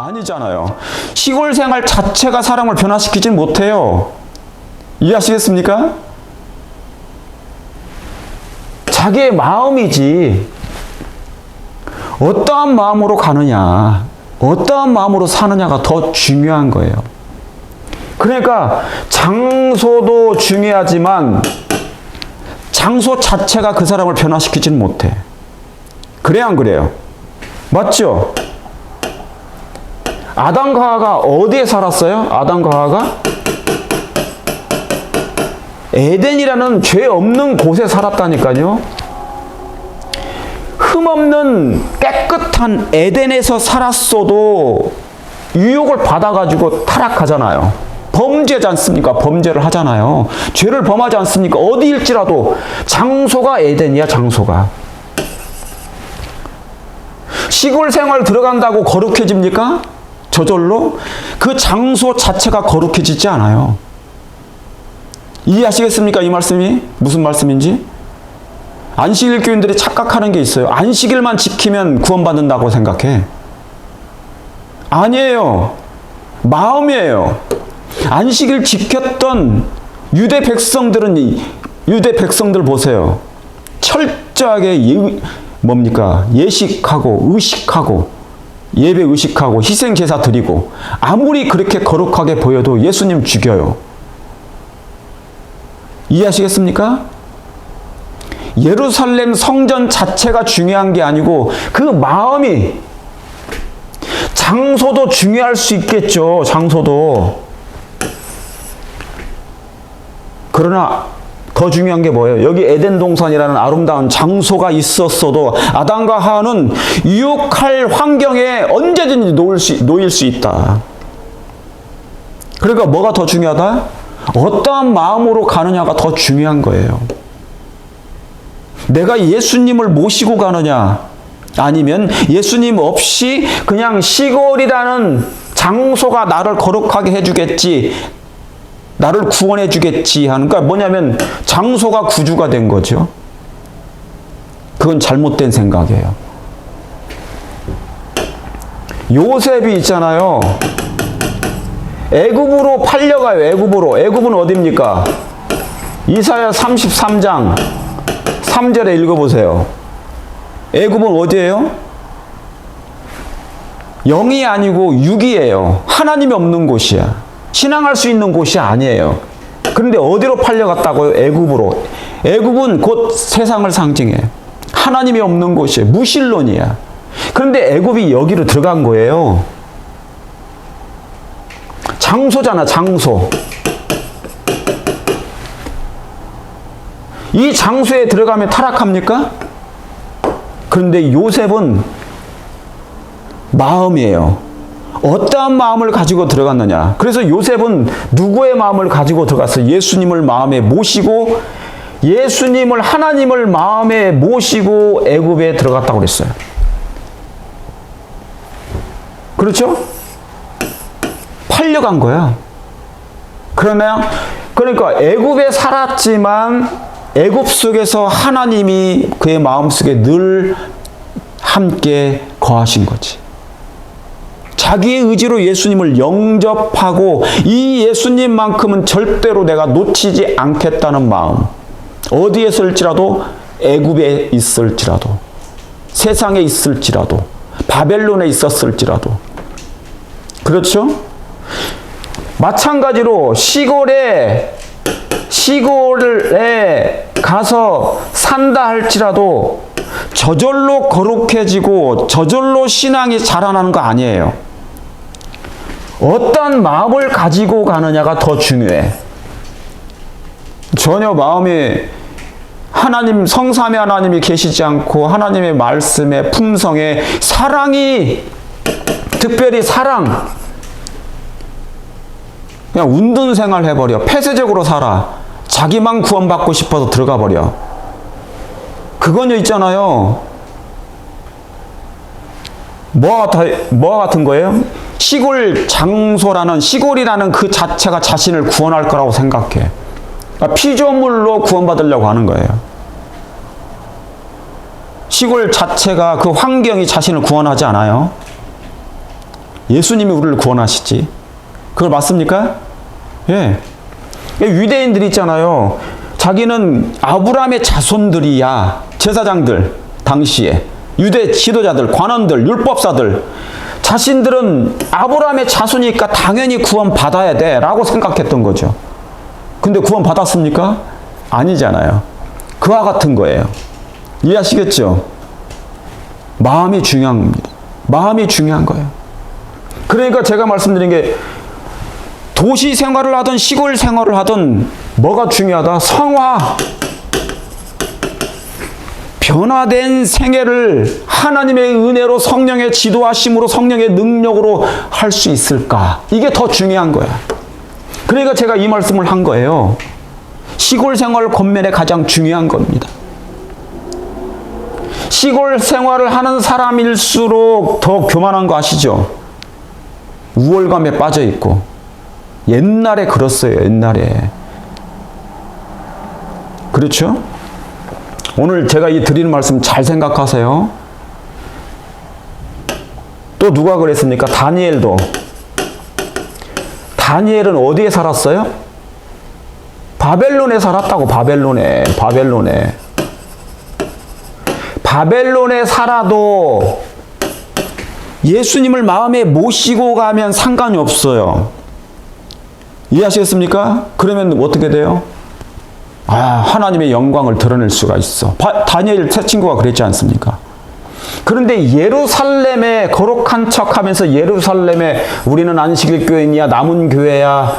아니잖아요. 시골 생활 자체가 사람을 변화시키진 못해요. 이해하시겠습니까? 자기의 마음이지. 어떠한 마음으로 가느냐, 어떠한 마음으로 사느냐가 더 중요한 거예요. 그러니까 장소도 중요하지만 장소 자체가 그 사람을 변화시키지는 못해. 그래야 안 그래요? 맞죠? 아담과 하와가 어디에 살았어요? 아담과 하와가? 에덴이라는 죄 없는 곳에 살았다니까요. 흠없는 깨끗한 에덴에서 살았어도 유혹을 받아가지고 타락하잖아요. 범죄지 않습니까? 범죄를 하잖아요. 죄를 범하지 않습니까? 어디일지라도 장소가 에덴이야, 장소가. 시골 생활 들어간다고 거룩해집니까? 저절로? 그 장소 자체가 거룩해지지 않아요. 이해하시겠습니까? 이 말씀이 무슨 말씀인지? 안식일 교인들이 착각하는 게 있어요. 안식일만 지키면 구원받는다고 생각해. 아니에요. 마음이에요. 안식일 지켰던 유대 백성들 보세요. 철저하게 예식하고 의식하고 예배 의식하고 희생 제사 드리고 아무리 그렇게 거룩하게 보여도 예수님 죽여요. 이해하시겠습니까? 예루살렘 성전 자체가 중요한 게 아니고 그 마음이, 장소도 중요할 수 있겠죠. 장소도. 그러나 더 중요한 게 뭐예요? 여기 에덴 동산이라는 아름다운 장소가 있었어도 아담과 하와는 유혹할 환경에 언제든지 놓일 수 있다. 그러니까 뭐가 더 중요하다? 어떠한 마음으로 가느냐가 더 중요한 거예요. 내가 예수님을 모시고 가느냐, 아니면 예수님 없이 그냥 시골이라는 장소가 나를 거룩하게 해주겠지, 나를 구원해 주겠지 하는, 그러니까 뭐냐면 장소가 구주가 된 거죠. 그건 잘못된 생각이에요. 요셉이 있잖아요. 애굽으로 팔려가요. 애굽으로. 애굽은 어디입니까? 이사야 33장 3절에 읽어보세요. 애굽은 어디예요? 영이 아니고 육이에요. 하나님이 없는 곳이야. 신앙할 수 있는 곳이 아니에요. 그런데 어디로 팔려갔다고요? 애굽으로. 애굽은 곧 세상을 상징해. 하나님이 없는 곳이에요. 무신론이야. 그런데 애굽이 여기로 들어간 거예요. 장소잖아, 장소. 이 장소에 들어가면 타락합니까? 그런데 요셉은 마음이에요. 어떠한 마음을 가지고 들어갔느냐. 그래서 요셉은 누구의 마음을 가지고 들어갔어요? 예수님을 마음에 모시고, 예수님을, 하나님을 마음에 모시고 애굽에 들어갔다고 그랬어요. 그렇죠? 팔려간 거야. 그러니까 애굽에 살았지만 애굽 속에서 하나님이 그의 마음속에 늘 함께 거하신 거지. 자기의 의지로 예수님을 영접하고 이 예수님만큼은 절대로 내가 놓치지 않겠다는 마음. 어디에 있을지라도, 애굽에 있을지라도, 세상에 있을지라도, 바벨론에 있었을지라도. 그렇죠? 마찬가지로 시골에 가서 산다 할지라도 저절로 거룩해지고 저절로 신앙이 자라나는 거 아니에요. 어떤 마음을 가지고 가느냐가 더 중요해. 전혀 마음이 하나님, 성삼위 하나님이 계시지 않고 하나님의 말씀에, 품성에, 사랑이, 특별히 사랑, 그냥 운둔 생활 해버려. 폐쇄적으로 살아. 자기만 구원받고 싶어서 들어가 버려. 그건 있잖아요. 뭐가 같은 거예요? 시골이라는 그 자체가 자신을 구원할 거라고 생각해. 그러니까 피조물로 구원받으려고 하는 거예요. 시골 자체가, 그 환경이 자신을 구원하지 않아요. 예수님이 우리를 구원하시지. 그걸 맞습니까? 예. 유대인들이 있잖아요. 자기는 아브라함의 자손들이야. 제사장들, 당시에. 유대 지도자들, 관원들, 율법사들. 자신들은 아브라함의 자손이니까 당연히 구원 받아야 돼. 라고 생각했던 거죠. 근데 구원 받았습니까? 아니잖아요. 그와 같은 거예요. 이해하시겠죠? 마음이 중요한 겁니다. 마음이 중요한 거예요. 그러니까 제가 말씀드린 게 도시 생활을 하든 시골 생활을 하든 뭐가 중요하다? 성화. 변화된 생애를 하나님의 은혜로 성령의 지도하심으로 성령의 능력으로 할 수 있을까? 이게 더 중요한 거야. 그러니까 제가 이 말씀을 한 거예요. 시골 생활 권면에 가장 중요한 겁니다. 시골 생활을 하는 사람일수록 더 교만한 거 아시죠? 우월감에 빠져 있고. 옛날에 그랬어요. 옛날에. 그렇죠? 오늘 제가 이 드리는 말씀 잘 생각하세요. 또 누가 그랬습니까? 다니엘도. 다니엘은 어디에 살았어요? 바벨론에 살았다고. 바벨론에. 바벨론에 살아도 예수님을 마음에 모시고 가면 상관이 없어요. 이해하시겠습니까? 그러면 어떻게 돼요? 하나님의 영광을 드러낼 수가 있어. 다니엘 세 친구가 그랬지 않습니까? 그런데 예루살렘에 거룩한 척하면서 예루살렘에 우리는 안식일 교인이야, 남은 교회야,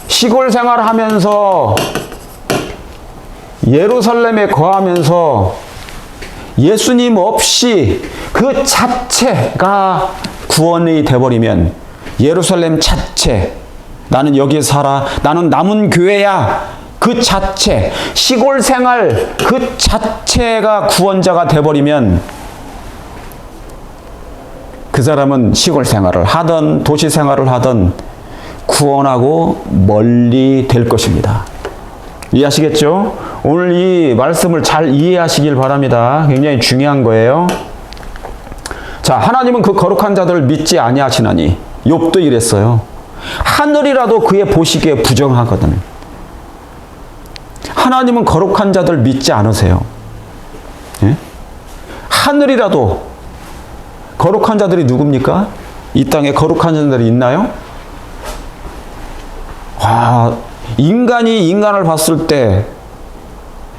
시골 생활하면서 예루살렘에 거하면서 예수님 없이 그 자체가 구원이 돼버리면 예루살렘 자체, 나는 여기에 살아, 나는 남은 교회야, 그 자체, 시골 생활 그 자체가 구원자가 돼버리면 그 사람은 시골 생활을 하든 도시 생활을 하든 구원하고 멀리 될 것입니다. 이해하시겠죠? 오늘 이 말씀을 잘 이해하시길 바랍니다. 굉장히 중요한 거예요. 자, 하나님은 그 거룩한 자들을 믿지 아니하시나니. 욥도 이랬어요. 하늘이라도 그의 보시기에 부정하거든. 하나님은 거룩한 자들 믿지 않으세요. 예? 하늘이라도. 거룩한 자들이 누굽니까? 이 땅에 거룩한 자들이 있나요? 인간이 인간을 봤을 때,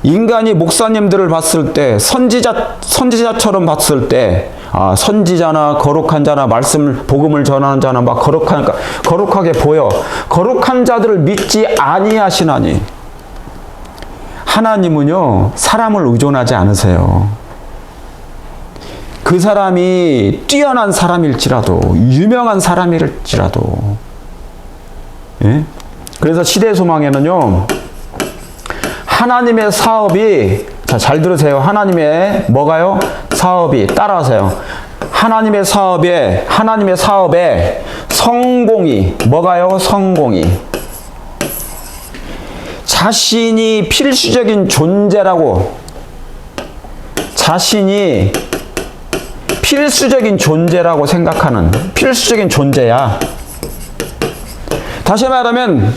인간이 목사님들을 봤을 때, 선지자처럼 봤을 때, 선지자나 거룩한 자나 복음을 전하는 자나 막 거룩하게 보여. 거룩한 자들을 믿지 아니하시나니. 하나님은요, 사람을 의존하지 않으세요. 그 사람이 뛰어난 사람일지라도, 유명한 사람일지라도. 예? 그래서 시대 소망에는요, 하나님의 사업이, 자, 잘 들으세요. 하나님의 뭐가요? 사업이, 따라하세요. 하나님의 사업에 성공이, 뭐가요? 성공이. 자신이 필수적인 존재라고, 자신이 필수적인 존재라고 생각하는, 필수적인 존재야. 다시 말하면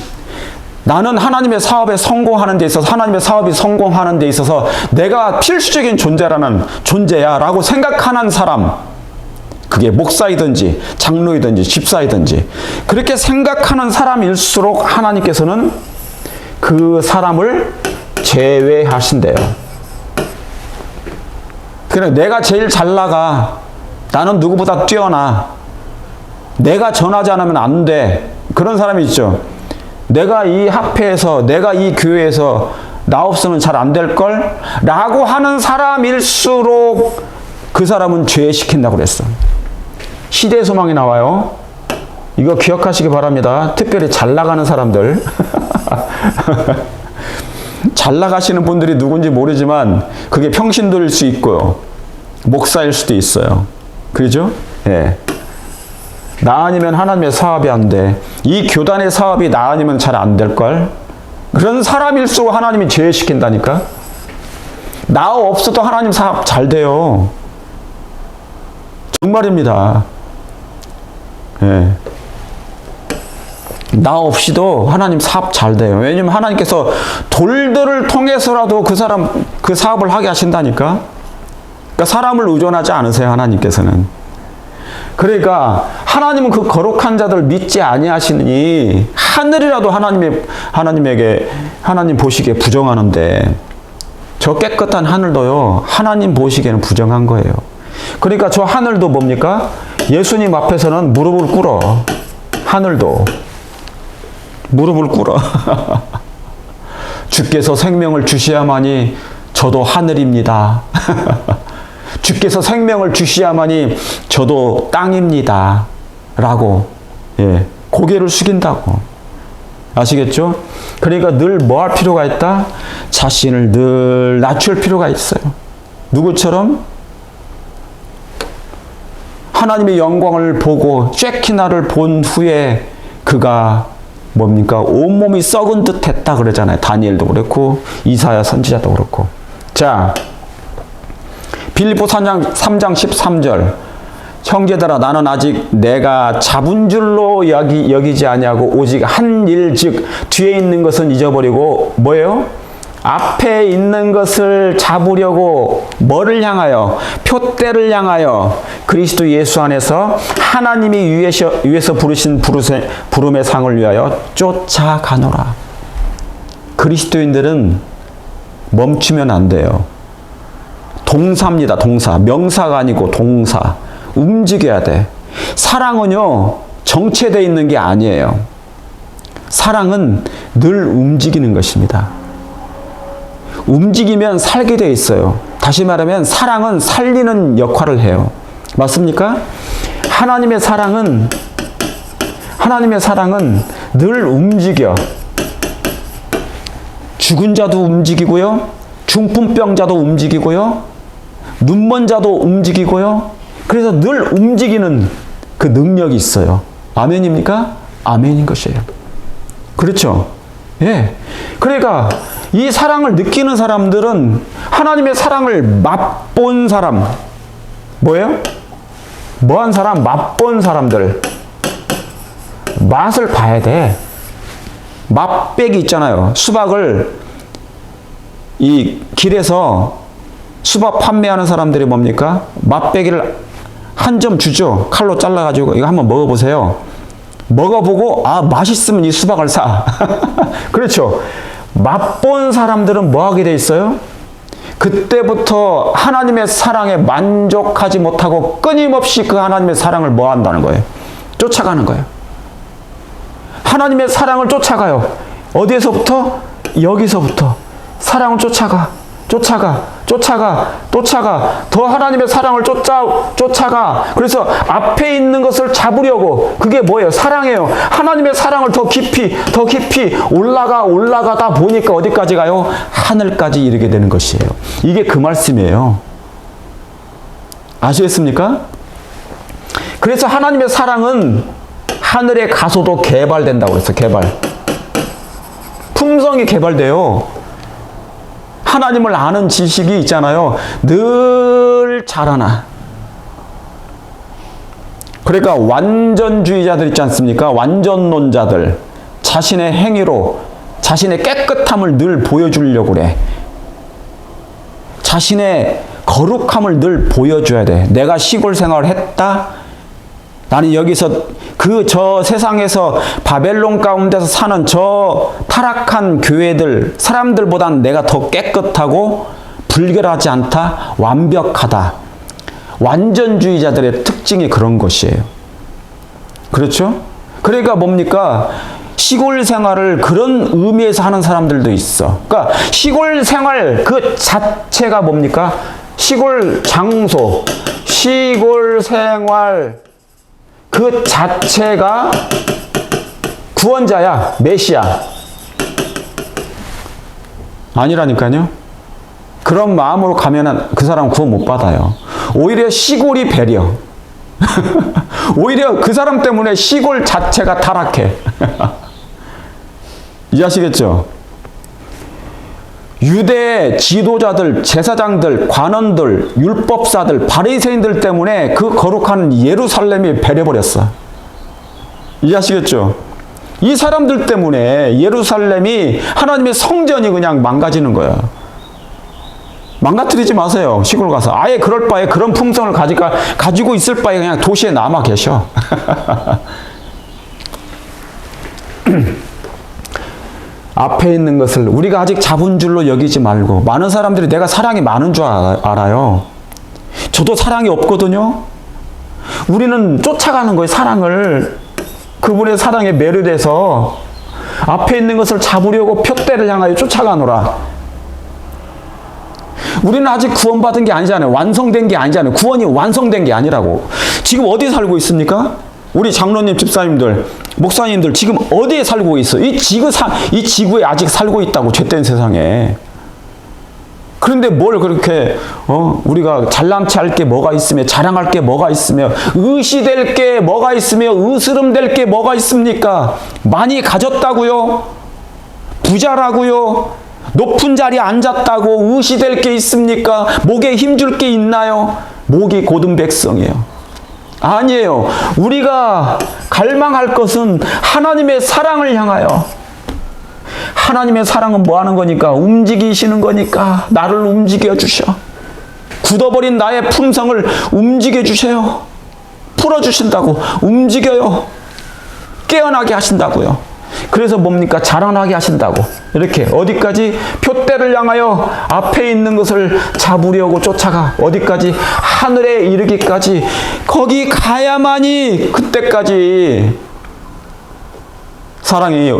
나는 하나님의 사업에 성공하는 데 있어서, 하나님의 사업이 성공하는 데 있어서 내가 필수적인 존재야 라고 생각하는 사람, 그게 목사이든지 장로이든지 집사이든지 그렇게 생각하는 사람일수록 하나님께서는 그 사람을 제외하신대요. 그래, 내가 제일 잘 나가, 나는 누구보다 뛰어나, 내가 전하지 않으면 안 돼, 그런 사람이 있죠. 내가 이 학회에서, 내가 이 교회에서 나 없으면 잘 안 될걸? 라고 하는 사람일수록 그 사람은 죄시킨다고 그랬어. 시대 소망이 나와요. 이거 기억하시기 바랍니다. 특별히 잘 나가는 사람들. 잘 나가시는 분들이 누군지 모르지만 그게 평신도일 수 있고요. 목사일 수도 있어요. 그죠? 예. 나 아니면 하나님의 사업이 안 돼. 이 교단의 사업이 나 아니면 잘 안 될걸? 그런 사람일수록 하나님이 제외시킨다니까? 나 없어도 하나님 사업 잘 돼요. 정말입니다. 예. 나 없이도 하나님 사업 잘 돼요. 왜냐면 하나님께서 돌들을 통해서라도 그 사업을 하게 하신다니까. 그러니까 사람을 의존하지 않으세요, 하나님께서는. 그러니까 하나님은 그 거룩한 자들 믿지 아니하시니 하늘이라도 하나님에게 하나님 보시기에 부정하는데 저 깨끗한 하늘도요, 하나님 보시기에는 부정한 거예요. 그러니까 저 하늘도 뭡니까? 예수님 앞에서는 무릎을 꿇어. 하늘도 무릎을 꿇어. 주께서 생명을 주시야마니 저도 하늘입니다. 주께서 생명을 주시야마니 저도 땅입니다. 라고, 예, 고개를 숙인다고. 아시겠죠? 그러니까 늘 뭐 할 필요가 있다? 자신을 늘 낮출 필요가 있어요. 누구처럼? 하나님의 영광을 보고 쉐키나를 본 후에 그가 뭡니까? 온몸이 썩은 듯 했다 그러잖아요. 다니엘도 그렇고 이사야 선지자도 그렇고. 자, 빌립보 3장 13절. 형제들아, 나는 아직 내가 잡은 줄로 여기지 아니하고 오직 한 일, 즉 뒤에 있는 것은 잊어버리고 뭐예요? 앞에 있는 것을 잡으려고 뭐를 향하여? 표대를 향하여 그리스도 예수 안에서 하나님이 위에서 부르신 부름의 상을 위하여 쫓아가노라. 그리스도인들은 멈추면 안 돼요. 동사입니다. 동사. 명사가 아니고 동사. 움직여야 돼. 사랑은요, 정체되어 있는 게 아니에요. 사랑은 늘 움직이는 것입니다. 움직이면 살게 돼 있어요. 다시 말하면 사랑은 살리는 역할을 해요. 맞습니까? 하나님의 사랑은 늘 움직여. 죽은 자도 움직이고요. 중풍병자도 움직이고요. 눈먼 자도 움직이고요. 그래서 늘 움직이는 그 능력이 있어요. 아멘입니까? 아멘인 것이에요. 그렇죠? 예. 그러니까 이 사랑을 느끼는 사람들은 하나님의 사랑을 맛본 사람. 뭐예요? 뭐한 사람? 맛본 사람들. 맛을 봐야 돼. 맛배기 있잖아요. 수박을 이 길에서 수박 판매하는 사람들이 뭡니까? 맛배기를 한 점 주죠. 칼로 잘라가지고 이거 한번 먹어보세요. 먹어보고 아 맛있으면 이 수박을 사. 그렇죠. 맛본 사람들은 뭐 하게 돼 있어요? 그때부터 하나님의 사랑에 만족하지 못하고 끊임없이 그 하나님의 사랑을 뭐 한다는 거예요? 쫓아가는 거예요. 하나님의 사랑을 쫓아가요. 어디에서부터? 여기서부터. 사랑을 쫓아가. 더 하나님의 사랑을 쫓아가. 그래서 앞에 있는 것을 잡으려고. 그게 뭐예요? 사랑이에요. 하나님의 사랑을 더 깊이 올라가다 보니까 어디까지 가요? 하늘까지 이르게 되는 것이에요. 이게 그 말씀이에요. 아시겠습니까? 그래서 하나님의 사랑은 하늘에 가서도 개발된다고 그랬어요. 개발. 품성이 개발돼요. 하나님을 아는 지식이 있잖아요. 늘 자라나. 그러니까 완전주의자들 있지 않습니까? 완전론자들. 자신의 행위로 자신의 깨끗함을 늘 보여주려고 그래. 자신의 거룩함을 늘 보여줘야 돼. 내가 시골 생활을 했다? 나는 여기서 저 세상에서 바벨론 가운데서 사는 저 타락한 교회들, 사람들보다는 내가 더 깨끗하고 불결하지 않다, 완벽하다. 완전주의자들의 특징이 그런 것이에요. 그렇죠? 그러니까 뭡니까? 시골 생활을 그런 의미에서 하는 사람들도 있어. 그러니까 시골 생활 그 자체가 뭡니까? 시골 장소, 시골 생활 그 자체가 구원자야, 메시아. 아니라니까요. 그런 마음으로 가면은 그 사람은 구원 못 받아요. 오히려 시골이 배려. 오히려 그 사람 때문에 시골 자체가 타락해. 이해하시겠죠? 유대 지도자들, 제사장들, 관원들, 율법사들, 바리새인들 때문에 그 거룩한 예루살렘이 배려버렸어. 이해하시겠죠? 이 사람들 때문에 예루살렘이 하나님의 성전이 그냥 망가지는 거야. 망가뜨리지 마세요. 시골 가서. 아예 그럴 바에 그런 품성을 가지고 있을 바에 그냥 도시에 남아 계셔. 앞에 있는 것을 우리가 아직 잡은 줄로 여기지 말고, 많은 사람들이 내가 사랑이 많은 줄 알아요. 저도 사랑이 없거든요. 우리는 쫓아가는 거예요. 사랑을. 그분의 사랑에 매료돼서 앞에 있는 것을 잡으려고 표대를 향하여 쫓아가노라. 우리는 아직 구원받은 게 아니잖아요. 완성된 게 아니잖아요. 구원이 완성된 게 아니라고. 지금 어디 살고 있습니까? 우리 장로님, 집사님들, 목사님들 지금 어디에 살고 있어? 이 지구에 아직 살고 있다고, 죄된 세상에. 그런데 뭘 그렇게 우리가 잘남치 할 게 뭐가 있으며, 자랑할 게 뭐가 있으며, 의시될 게 뭐가 있으며, 의스름될 게 뭐가 있습니까? 많이 가졌다고요? 부자라고요? 높은 자리에 앉았다고 의시될 게 있습니까? 목에 힘줄 게 있나요? 목이 고든 백성이에요. 아니에요. 우리가 갈망할 것은 하나님의 사랑을 향하여. 하나님의 사랑은 뭐 하는 거니까? 움직이시는 거니까 나를 움직여 주셔. 굳어버린 나의 품성을 움직여 주세요. 풀어주신다고. 움직여요. 깨어나게 하신다고요. 그래서 뭡니까? 자라나게 하신다고. 이렇게 어디까지? 표대를 향하여 앞에 있는 것을 잡으려고 쫓아가. 어디까지? 하늘에 이르기까지. 거기 가야만이 그때까지 사랑이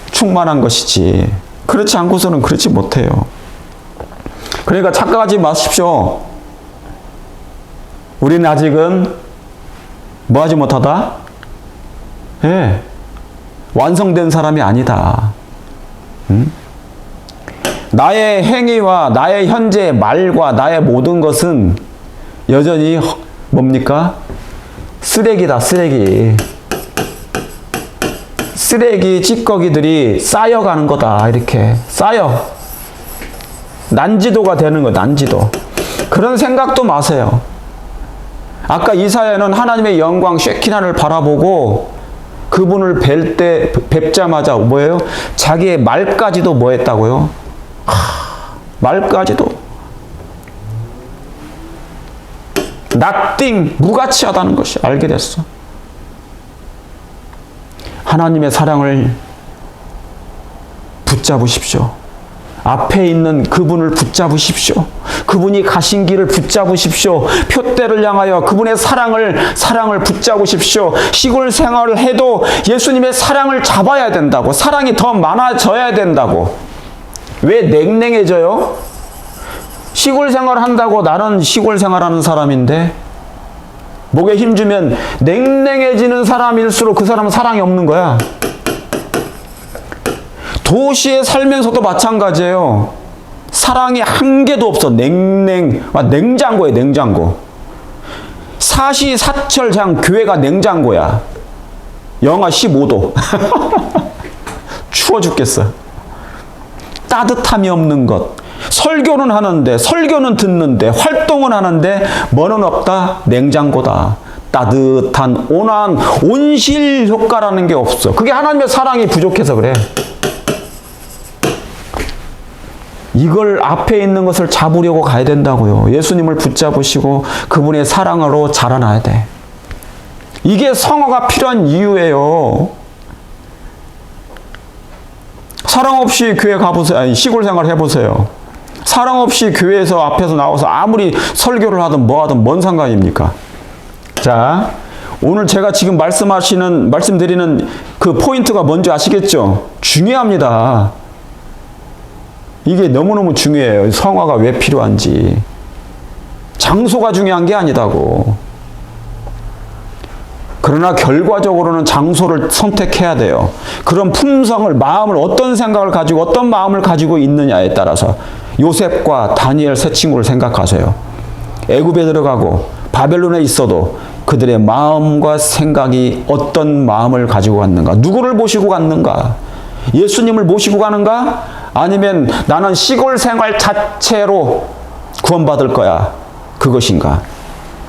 충만한 것이지. 그렇지 않고서는 그렇지 못해요. 그러니까 착각하지 마십시오. 우리는 아직은 뭐 하지 못하다? 예. 완성된 사람이 아니다. 나의 행위와 나의 현재의 말과 나의 모든 것은 여전히 뭡니까? 쓰레기다, 쓰레기. 쓰레기 찌꺼기들이 쌓여가는 거다. 이렇게 쌓여. 난지도가 되는 거야, 난지도. 그런 생각도 마세요. 아까 이사야는 하나님의 영광 쉐키나를 바라보고 그분을 뵙자마자 뭐예요? 자기의 말까지도 뭐 했다고요? 말까지도. nothing, 무가치하다는 것이 알게 됐어. 하나님의 사랑을 붙잡으십시오. 앞에 있는 그분을 붙잡으십시오. 그분이 가신 길을 붙잡으십시오. 표대를 향하여 그분의 사랑을 붙잡으십시오. 시골 생활을 해도 예수님의 사랑을 잡아야 된다고. 사랑이 더 많아져야 된다고. 왜 냉랭해져요? 시골 생활을 한다고. 나는 시골 생활하는 사람인데 목에 힘주면 냉랭해지는 사람일수록 그 사람은 사랑이 없는 거야. 도시에 살면서도 마찬가지예요. 사랑이 한 개도 없어. 냉장고예요, 냉장고. 사시사철장 교회가 냉장고야. 영하 15도. 추워 죽겠어. 따뜻함이 없는 것. 설교는 하는데, 설교는 듣는데, 활동은 하는데 뭐는 없다? 냉장고다. 따뜻한 온실 효과라는 게 없어. 그게 하나님의 사랑이 부족해서 그래. 이걸 앞에 있는 것을 잡으려고 가야 된다고요. 예수님을 붙잡으시고 그분의 사랑으로 자라나야 돼. 이게 성화가 필요한 이유예요. 사랑 없이 교회 가보세요. 아니, 시골 생활 해보세요. 사랑 없이 교회에서 앞에서 나와서 아무리 설교를 하든 뭐 하든 뭔 상관입니까? 자, 오늘 제가 지금 말씀드리는 그 포인트가 뭔지 아시겠죠? 중요합니다. 이게 너무너무 중요해요. 성화가 왜 필요한지. 장소가 중요한 게 아니다고. 그러나 결과적으로는 장소를 선택해야 돼요. 그런 품성을, 마음을, 어떤 생각을 가지고 어떤 마음을 가지고 있느냐에 따라서. 요셉과 다니엘 세 친구를 생각하세요. 애굽에 들어가고 바벨론에 있어도 그들의 마음과 생각이 어떤 마음을 가지고 갔는가? 누구를 모시고 갔는가? 예수님을 모시고 가는가? 아니면 나는 시골 생활 자체로 구원받을 거야. 그것인가?